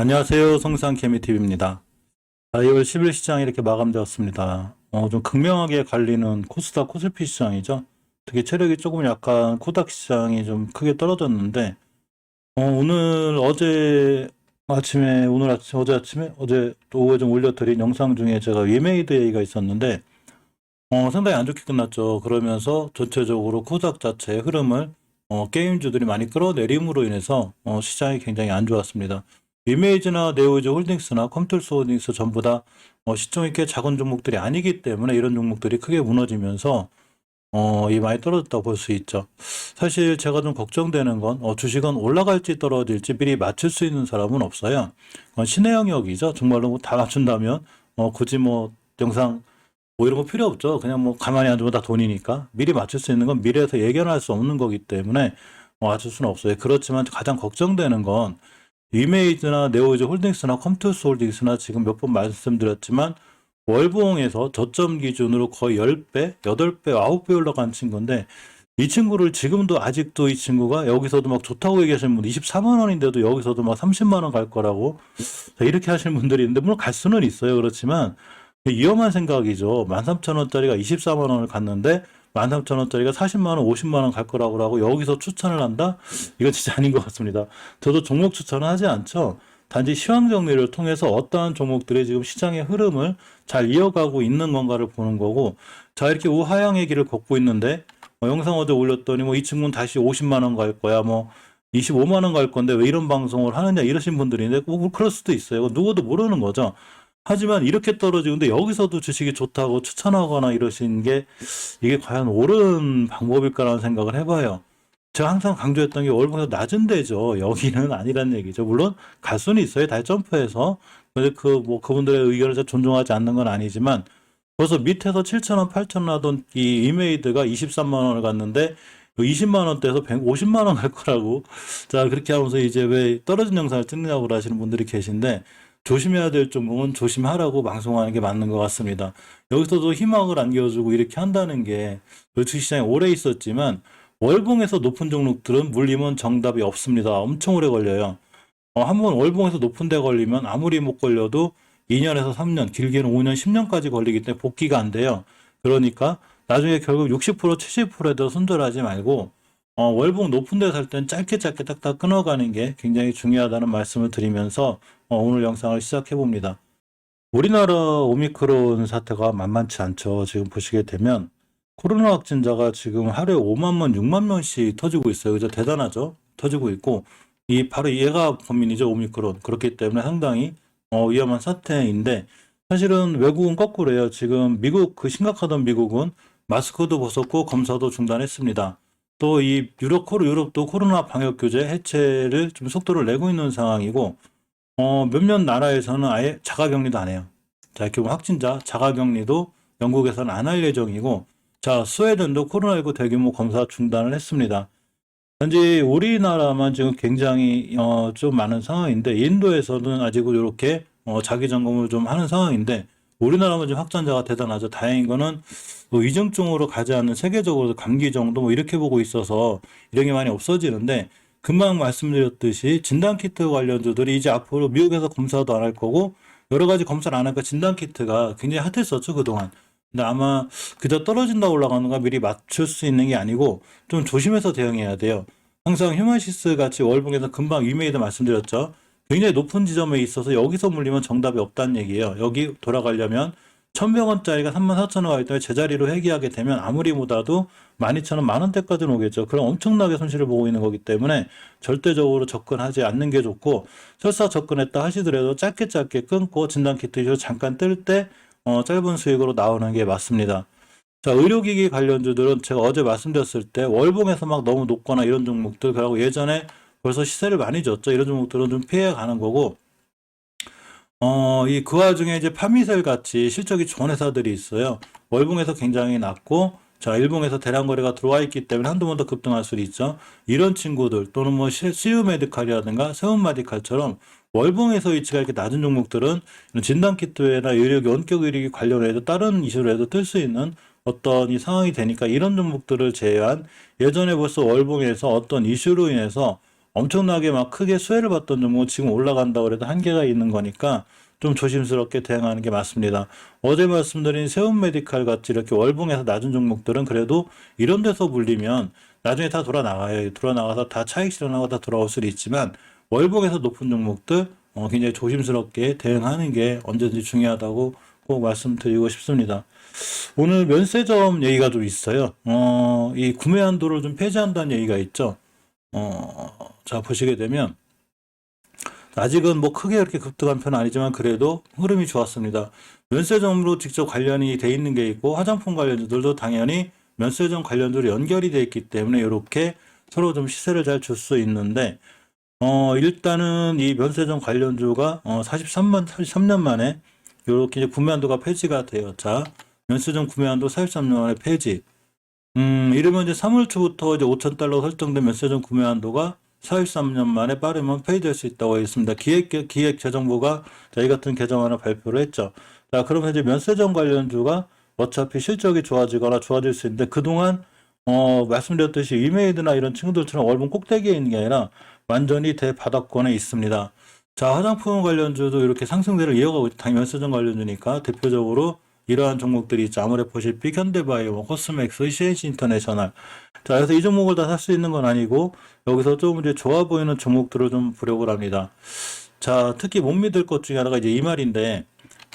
안녕하세요. 성산개미TV입니다. 2월 10일 시장이 이렇게 마감되었습니다. 좀 극명하게 갈리는 코스닥 코스피 시장이죠. 특히 체력이 조금 약한 코닥 시장이 좀 크게 떨어졌는데, 오늘 어제 아침에, 어제 또 오후에 좀 올려드린 영상 중에 제가 위메이드 얘기가 있었는데, 상당히 안 좋게 끝났죠. 그러면서 전체적으로 코닥 자체의 흐름을 게임주들이 많이 끌어내림으로 인해서 시장이 굉장히 안 좋았습니다. 위메이즈나 네오이즈 홀딩스나 컴툴스 홀딩스 전부 다 시총 있게 작은 종목들이 아니기 때문에 이런 종목들이 크게 무너지면서 이 많이 떨어졌다고 볼 수 있죠. 사실 제가 좀 걱정되는 건 주식은 올라갈지 떨어질지 미리 맞출 수 있는 사람은 없어요. 신의 영역이죠. 정말로 뭐다 맞춘다면 굳이 뭐 영상 뭐 이런 거 필요 없죠. 그냥 뭐 가만히 앉으면 다 돈이니까. 미리 맞출 수 있는 건 미래에서 예견할 수 없는 거기 때문에 맞출 수는 없어요. 그렇지만 가장 걱정되는 건 위메이즈나 네오이즈 홀딩스나 컴투스 홀딩스나 지금 몇 번 말씀드렸지만 월봉에서 저점 기준으로 거의 10배, 8배, 9배 올라간 친구인데 이 친구를 지금도 아직도 이 친구가 여기서도 막 좋다고 얘기하시는 분 24만 원인데도 여기서도 막 30만 원 갈 거라고 이렇게 하시는 분들이 있는데 물론 갈 수는 있어요. 그렇지만 위험한 생각이죠. 13,000원짜리가 24만 원을 갔는데 13,000원짜리가 40만 원, 50만 원 갈 거라고 하고 여기서 추천을 한다? 이건 진짜 아닌 것 같습니다. 저도 종목 추천은 하지 않죠. 단지 시황 정리를 통해서 어떠한 종목들이 지금 시장의 흐름을 잘 이어가고 있는 건가를 보는 거고, 자, 이렇게 우하향의 길을 걷고 있는데, 영상 어제 올렸더니 이 친구는 다시 50만 원 갈 거야, 25만 원 갈 건데 왜 이런 방송을 하느냐 이러신 분들이 있는데, 그럴 수도 있어요. 누구도 모르는 거죠. 하지만 이렇게 떨어지는데 여기서도 주식이 좋다고 추천하거나 이러신 게 이게 과연 옳은 방법일까라는 생각을 해봐요. 제가 항상 강조했던 게 월봉에서 낮은 데죠. 여기는 아니란 얘기죠. 물론 갈 수는 있어요. 다 점프해서. 근데 그분들의 의견을 제가 존중하지 않는 건 아니지만 벌써 밑에서 7,000원, 8,000원 하던 이 이메이드가 23만 원을 갔는데 20만 원대에서 150만 원 갈 거라고. 자, 그렇게 하면서 이제 왜 떨어진 영상을 찍느냐고 하시는 분들이 계신데 조심해야 될 종목은 조심하라고 방송하는 게 맞는 것 같습니다. 여기서도 희망을 안겨주고 이렇게 한다는 게 주식시장에 오래 있었지만 월봉에서 높은 종목들은 물리면 정답이 없습니다. 엄청 오래 걸려요. 한번 월봉에서 높은 데 걸리면 아무리 못 걸려도 2년에서 3년, 길게는 5년, 10년까지 걸리기 때문에 복귀가 안 돼요. 그러니까 나중에 결국 60%, 70%에도 손절하지 말고 월봉 높은 데 살 땐 짧게 딱딱 끊어가는 게 굉장히 중요하다는 말씀을 드리면서 오늘 영상을 시작해 봅니다. 우리나라 오미크론 사태가 만만치 않죠. 지금 보시게 되면 코로나 확진자가 지금 하루에 5만 명, 6만 명씩 터지고 있어요. 그죠? 대단하죠? 터지고 있고 바로 얘가 범인이죠. 오미크론. 그렇기 때문에 상당히 위험한 사태인데 사실은 외국은 거꾸로예요. 지금 미국 심각하던 미국은 마스크도 벗었고 검사도 중단했습니다. 또 이 유럽도 코로나 방역 규제 해체를 좀 속도를 내고 있는 상황이고 몇몇 나라에서는 아예 자가격리도 안 해요. 자, 이렇게 보면 확진자 자가격리도 영국에서는 안 할 예정이고, 자, 스웨덴도 코로나19 대규모 검사 중단을 했습니다. 현재 우리나라만 지금 굉장히 좀 많은 상황인데, 인도에서는 아직은 이렇게 자기 점검을 좀 하는 상황인데, 우리나라만 지금 확진자가 대단하죠. 다행인 거는 위중증으로 가지 않는 세계적으로 감기 정도 이렇게 보고 있어서 이런 게 많이 없어지는데, 금방 말씀드렸듯이 진단키트 관련주들이 이제 앞으로 미국에서 검사도 안 할 거고 여러 가지 검사를 안 하니까 진단키트가 굉장히 핫했었죠, 그동안. 근데 아마 그저 떨어진다 올라가는 거 미리 맞출 수 있는 게 아니고 좀 조심해서 대응해야 돼요. 항상 휴먼시스 같이 월봉에서 금방 위메이드 말씀드렸죠. 굉장히 높은 지점에 있어서 여기서 물리면 정답이 없다는 얘기예요. 여기 돌아가려면 1,100원짜리가 34,000원 가기 때문에 제자리로 회귀하게 되면 아무리 못하도 12,000원, 만 원대까지는 오겠죠. 그럼 엄청나게 손실을 보고 있는 거기 때문에 절대적으로 접근하지 않는 게 좋고 설사 접근했다 하시더라도 짧게 끊고 진단키트 잠깐 뜰 때 짧은 수익으로 나오는 게 맞습니다. 자, 의료기기 관련주들은 제가 어제 말씀드렸을 때 월봉에서 막 너무 높거나 이런 종목들 그리고 예전에 벌써 시세를 많이 줬죠. 이런 종목들은 좀 피해 가는 거고 그 와중에 이제 파미셀 같이 실적이 좋은 회사들이 있어요. 월봉에서 굉장히 낮고, 자, 일봉에서 대량 거래가 들어와 있기 때문에 한두 번 더 급등할 수도 있죠. 이런 친구들, 또는 CU 메디칼이라든가 세운 메디칼처럼 월봉에서 위치가 이렇게 낮은 종목들은 이런 진단키트나 의료기, 원격 의료기 관련해서 다른 이슈로 해도 뜰 수 있는 어떤 이 상황이 되니까 이런 종목들을 제외한 예전에 벌써 월봉에서 어떤 이슈로 인해서 엄청나게 막 크게 수혜를 받던 종목 지금 올라간다고 해도 한계가 있는 거니까 좀 조심스럽게 대응하는 게 맞습니다. 어제 말씀드린 세운메디칼 같이 이렇게 월봉에서 낮은 종목들은 그래도 이런 데서 물리면 나중에 다 돌아 나가요. 돌아 나가서 다 차익 실현하고 다 돌아올 수도 있지만 월봉에서 높은 종목들 굉장히 조심스럽게 대응하는 게 언제든지 중요하다고 꼭 말씀드리고 싶습니다. 오늘 면세점 얘기가 좀 있어요. 이 구매 한도를 좀 폐지한다는 얘기가 있죠. 자, 보시게 되면 아직은 뭐 크게 그렇게 급등한 편은 아니지만 그래도 흐름이 좋았습니다. 면세점으로 직접 관련이 돼 있는 게 있고 화장품 관련주들도 당연히 면세점 관련주로 연결이 돼 있기 때문에 이렇게 서로 좀 시세를 잘 줄 수 있는데 일단은 이 면세점 관련주가 43년 만에 이렇게 이제 구매한도가 폐지가 돼요. 자, 면세점 구매한도 43년 만에 폐지. 이러면 이제 3월 초부터 이제 5,000달러 설정된 면세점 구매한도가 43년 만에 빠르면 폐지될 수 있다고 했습니다. 기획재정부가 저희 같은 개정안을 발표를 했죠. 자, 그러면 이제 면세점 관련주가 어차피 실적이 좋아지거나 좋아질 수 있는데 그동안 말씀드렸듯이 위메이드나 이런 친구들처럼 월봉 꼭대기에 있는 게 아니라 완전히 대바닥권에 있습니다. 자, 화장품 관련주도 이렇게 상승세를 이어가고 있다. 당연히 면세점 관련주니까 대표적으로 이러한 종목들이 있죠. 아모레퍼시픽, 현대바이오, 코스맥스, CNC 인터내셔널. 자, 그래서 이 종목을 다 살 수 있는 건 아니고 여기서 좀 이제 좋아 보이는 종목들을 좀 보려고 합니다. 자, 특히 못 믿을 것 중에 하나가 이제 이 말인데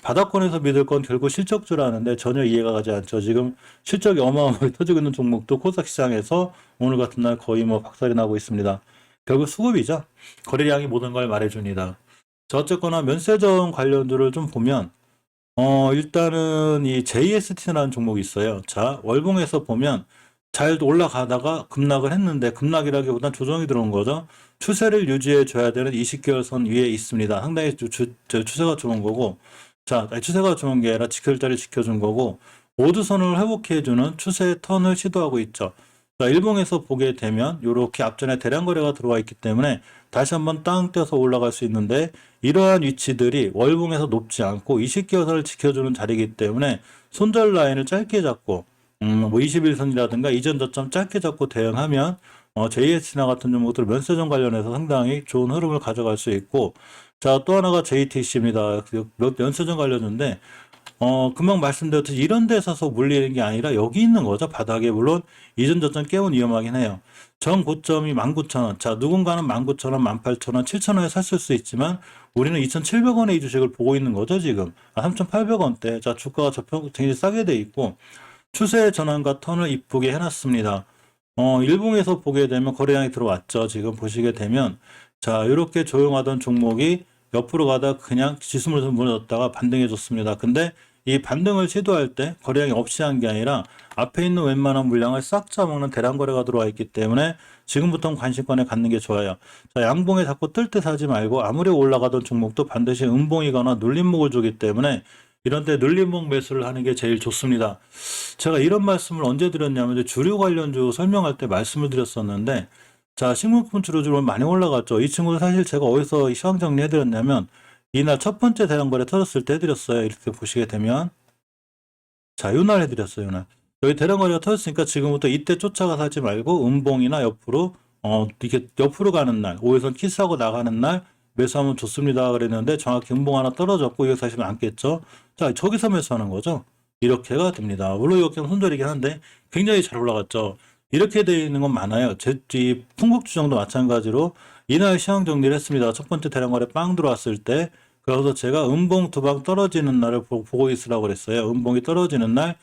바닥권에서 믿을 건 결국 실적주라는데 전혀 이해가 가지 않죠. 지금 실적이 어마어마하게 터지고 있는 종목도 코스닥 시장에서 오늘 같은 날 거의 뭐 박살이 나고 있습니다. 결국 수급이죠. 거래량이 모든 걸 말해줍니다. 자, 어쨌거나 면세점 관련주를 좀 보면 일단은 이 JST라는 종목이 있어요. 자, 월봉에서 보면 잘 올라가다가 급락을 했는데 급락이라기보단 조정이 들어온 거죠. 추세를 유지해 줘야 되는 20개월 선 위에 있습니다. 상당히 추세가 좋은 거고, 자, 추세가 좋은 게 아니라 지킬 자리 지켜준 거고, 오드선을 회복해주는 추세 턴을 시도하고 있죠. 자, 일봉에서 보게 되면 이렇게 앞전에 대량 거래가 들어와 있기 때문에 다시 한번 땅 떼서 올라갈 수 있는데 이러한 위치들이 월봉에서 높지 않고 20개월 선을 지켜주는 자리이기 때문에 손절 라인을 짧게 잡고 뭐 21선이라든가 이전 저점 짧게 잡고 대응하면 JS나 같은 종목들 면세점 관련해서 상당히 좋은 흐름을 가져갈 수 있고, 자, 또 하나가 JTC입니다. 면세점 관련인데 금방 말씀드렸듯이 이런 데 서서 물리는 게 아니라 여기 있는 거죠. 바닥에. 물론 이전 저점 깨면 위험하긴 해요. 전 고점이 19,000원. 자, 누군가는 19,000원, 18,000원, 7,000원에 샀을 수 있지만 우리는 2,700원의 이 주식을 보고 있는 거죠, 지금. 3,800원대. 자, 주가가 굉장히 싸게 돼 있고 추세 전환과 턴을 이쁘게 해놨습니다. 일봉에서 보게 되면 거래량이 들어왔죠. 지금 보시게 되면 자, 이렇게 조용하던 종목이 옆으로 가다 그냥 지수물에서 무너졌다가 반등해 줬습니다. 근데 이 반등을 시도할 때 거래량이 없이 한 게 아니라 앞에 있는 웬만한 물량을 싹 잡아먹는 대량 거래가 들어와 있기 때문에 지금부터는 관심권에 갖는 게 좋아요. 자, 양봉에 자꾸 뜰 듯 하지 말고 아무리 올라가던 종목도 반드시 음봉이거나 눌림목을 주기 때문에 이런 때 눌림목 매수를 하는 게 제일 좋습니다. 제가 이런 말씀을 언제 드렸냐면 주류 관련주 설명할 때 말씀을 드렸었는데, 자, 식물품 주류주로 많이 올라갔죠. 이 친구는 사실 제가 어디서 시황 정리해드렸냐면 이날 첫 번째 대량 거래 터졌을 때 해드렸어요. 이렇게 보시게 되면 자, 이날 해드렸어요. 이날 여기 대량 거래가 터졌으니까 지금부터 이때 쫓아가 사지 말고 음봉이나 옆으로 이렇게 옆으로 가는 날 5일선 키스하고 나가는 날 매수하면 좋습니다 그랬는데 정확히 음봉 하나 떨어졌고 여기서 사시면 안겠죠. 자, 저기서 매수하는 거죠. 이렇게가 됩니다. 물론 이렇게는 손절이긴 한데 굉장히 잘 올라갔죠. 이렇게 되어 있는 건 많아요. 이 풍국주정도 마찬가지로 이날 시황 정리를 했습니다. 첫 번째 대량 거래 빵 들어왔을 때 그래서 제가 음봉 두 방 떨어지는 날을 보고 있으라고 그랬어요. 음봉이 떨어지는 날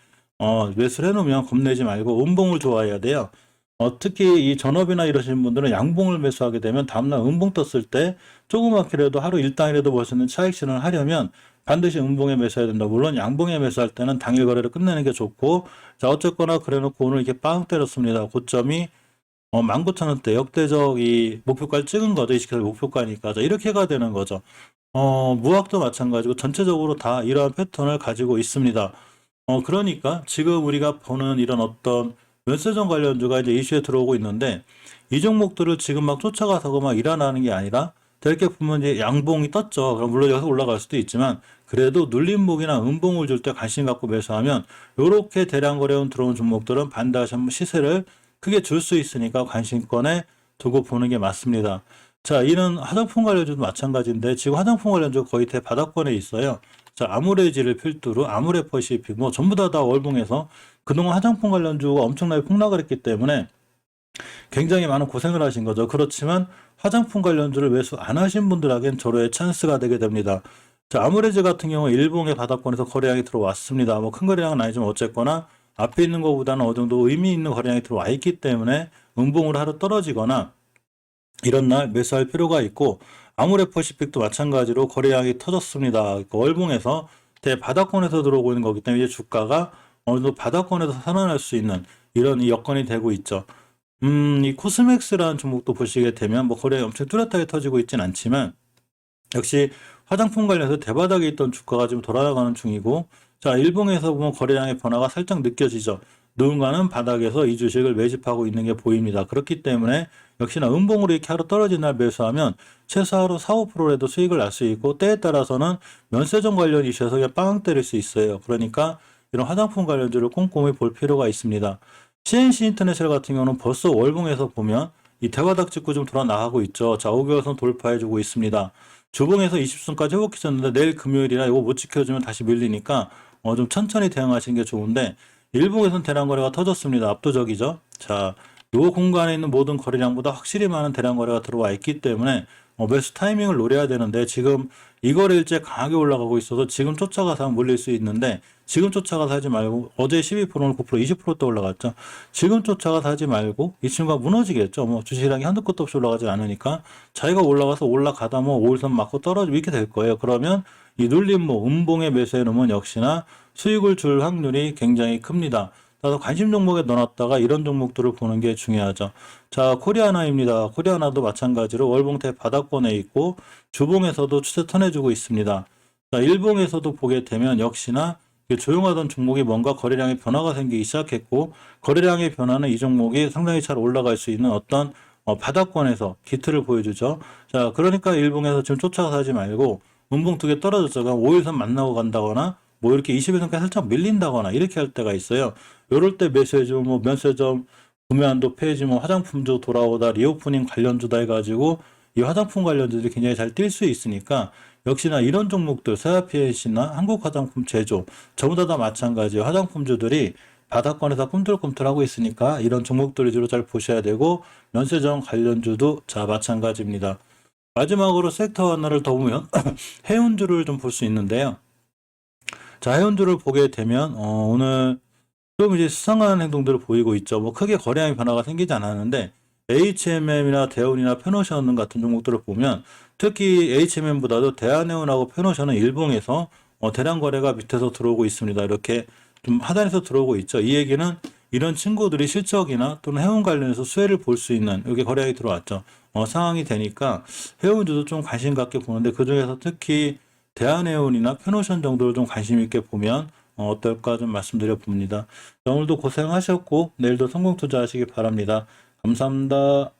매수를 해놓으면 겁내지 말고 음봉을 좋아해야 돼요. 특히 이 전업이나 이러시는 분들은 양봉을 매수하게 되면 다음날 음봉 떴을 때 조그맣게라도 하루 일당이라도 벌 수 있는 차익 실현을 하려면 반드시 음봉에 매수해야 된다. 물론 양봉에 매수할 때는 당일 거래를 끝내는 게 좋고, 자, 어쨌거나 그래놓고 오늘 이렇게 빵 때렸습니다. 고점이 19,000원대 역대적 이 목표가를 찍은 거죠. 20개월 목표가니까. 자, 이렇게가 되는 거죠. 무학도 마찬가지고 전체적으로 다 이러한 패턴을 가지고 있습니다. 그러니까 지금 우리가 보는 이런 어떤 면세점 관련주가 이제 이슈에 들어오고 있는데 이 종목들을 지금 막 쫓아가서 막 일어나는 게 아니라 이렇게 보면 이제 양봉이 떴죠. 그럼 물론 여기서 올라갈 수도 있지만 그래도 눌림목이나 음봉을 줄 때 관심 갖고 매수하면 이렇게 대량 거래원 들어온 종목들은 반드시 한번 시세를 크게 줄 수 있으니까 관심권에 두고 보는 게 맞습니다. 자, 이런 화장품 관련주도 마찬가지인데 지금 화장품 관련주 거의 대바닥권에 있어요. 자, 아모레지를 필두로 아모레퍼시픽 뭐 전부 다 월봉에서 그동안 화장품 관련주가 엄청나게 폭락을 했기 때문에 굉장히 많은 고생을 하신 거죠. 그렇지만 화장품 관련주를 매수 안 하신 분들에겐 절호의 찬스가 되게 됩니다. 자, 아모레지 같은 경우 일봉의 바닥권에서 거래량이 들어왔습니다. 뭐 큰 거래량은 아니지만 어쨌거나 앞에 있는 것보다는 어느 정도 의미 있는 거래량이 들어와 있기 때문에 음봉으로 하루 떨어지거나 이런 날 매수할 필요가 있고, 아모레퍼시픽도 마찬가지로 거래량이 터졌습니다. 그러니까 월봉에서 대바닥권에서 들어오고 있는 거기 때문에 이제 주가가 어느 정도 바닥권에서 살아날 수 있는 이런 이 여건이 되고 있죠. 이 코스맥스라는 종목도 보시게 되면 뭐 거래량이 엄청 뚜렷하게 터지고 있진 않지만 역시 화장품 관련해서 대바닥에 있던 주가가 지금 돌아가는 중이고, 자, 일봉에서 보면 거래량의 변화가 살짝 느껴지죠. 누군가는 바닥에서 이 주식을 매집하고 있는 게 보입니다. 그렇기 때문에 역시나 음봉으로 이렇게 하루 떨어진 날 매수하면 최소 하루 4, 5%라도 수익을 날 수 있고, 때에 따라서는 면세점 관련 이슈에서 그냥 빵 때릴 수 있어요. 그러니까 이런 화장품 관련주를 꼼꼼히 볼 필요가 있습니다. CNC 인터내셔널 같은 경우는 벌써 월봉에서 보면 이 대바닥 찍고 좀 돌아 나가고 있죠. 자, 5개월선 돌파해주고 있습니다. 주봉에서 20선까지 회복했었는데 내일 금요일이라 이거 못 지켜주면 다시 밀리니까 좀 천천히 대응하시는 게 좋은데, 일봉에선 대량 거래가 터졌습니다. 압도적이죠. 자, 요 공간에 있는 모든 거래량보다 확실히 많은 대량 거래가 들어와 있기 때문에 매수 타이밍을 노려야 되는데, 지금 이 거래일째 강하게 올라가고 있어서 지금 쫓아가서 물릴 수 있는데, 지금 쫓아가서 하지 말고, 어제 12%는 9% 20%또 올라갔죠. 지금 쫓아가서 하지 말고 이 친구가 무너지겠죠. 뭐 주식이랑이 한두 끝도 없이 올라가지 않으니까 자기가 올라가서 올라가다 뭐 5일선 맞고 떨어지고 이렇게 될 거예요. 그러면 이 눌림 뭐 음봉에 매수해 놓으면 역시나 수익을 줄 확률이 굉장히 큽니다. 따라서 관심 종목에 넣어놨다가 이런 종목들을 보는 게 중요하죠. 자, 코리아나입니다. 코리아나도 마찬가지로 월봉대 바닥권에 있고 주봉에서도 추세 턴해주고 있습니다. 자, 일봉에서도 보게 되면 역시나 조용하던 종목이 뭔가 거래량의 변화가 생기기 시작했고, 거래량의 변화는 이 종목이 상당히 잘 올라갈 수 있는 어떤 바닥권에서 기틀을 보여주죠. 자, 그러니까 일봉에서 지금 쫓아가서 하지 말고 음봉 두 개 떨어졌죠. 그럼 5일선 만나고 간다거나 뭐 이렇게 20일선까지 살짝 밀린다거나 이렇게 할 때가 있어요. 요럴 때 매수해주면 뭐 면세점 구매한도 폐지, 뭐 화장품주 돌아오다 리오프닝 관련주다 해가지고 이 화장품 관련주들이 굉장히 잘 뛸 수 있으니까, 역시나 이런 종목들 세라피엣이나 한국화장품 제조 전부 다 마찬가지예요. 화장품주들이 바닥권에서 꿈틀꿈틀하고 있으니까 이런 종목들 위주로 잘 보셔야 되고, 면세점 관련주도 자 마찬가지입니다. 마지막으로 섹터 하나를 더 보면 해운주를 좀 볼 수 있는데요. 자, 해운주를 보게 되면 오늘 좀 이제 수상한 행동들을 보이고 있죠. 뭐 크게 거래량의 변화가 생기지 않았는데 HMM이나 대운이나 페노션 같은 종목들을 보면 특히 HMM보다도 대한해운하고 페노션은 일봉에서 대량 거래가 밑에서 들어오고 있습니다. 이렇게 좀 하단에서 들어오고 있죠. 이 얘기는 이런 친구들이 실적이나 또는 해운 관련해서 수혜를 볼 수 있는 이렇게 거래량이 들어왔죠. 상황이 되니까 해운주도 좀 관심 갖게 보는데, 그중에서 특히 대한해운이나 페노션 정도를 좀 관심 있게 보면 어떨까 좀 말씀드려 봅니다. 오늘도 고생하셨고 내일도 성공 투자하시기 바랍니다. 감사합니다.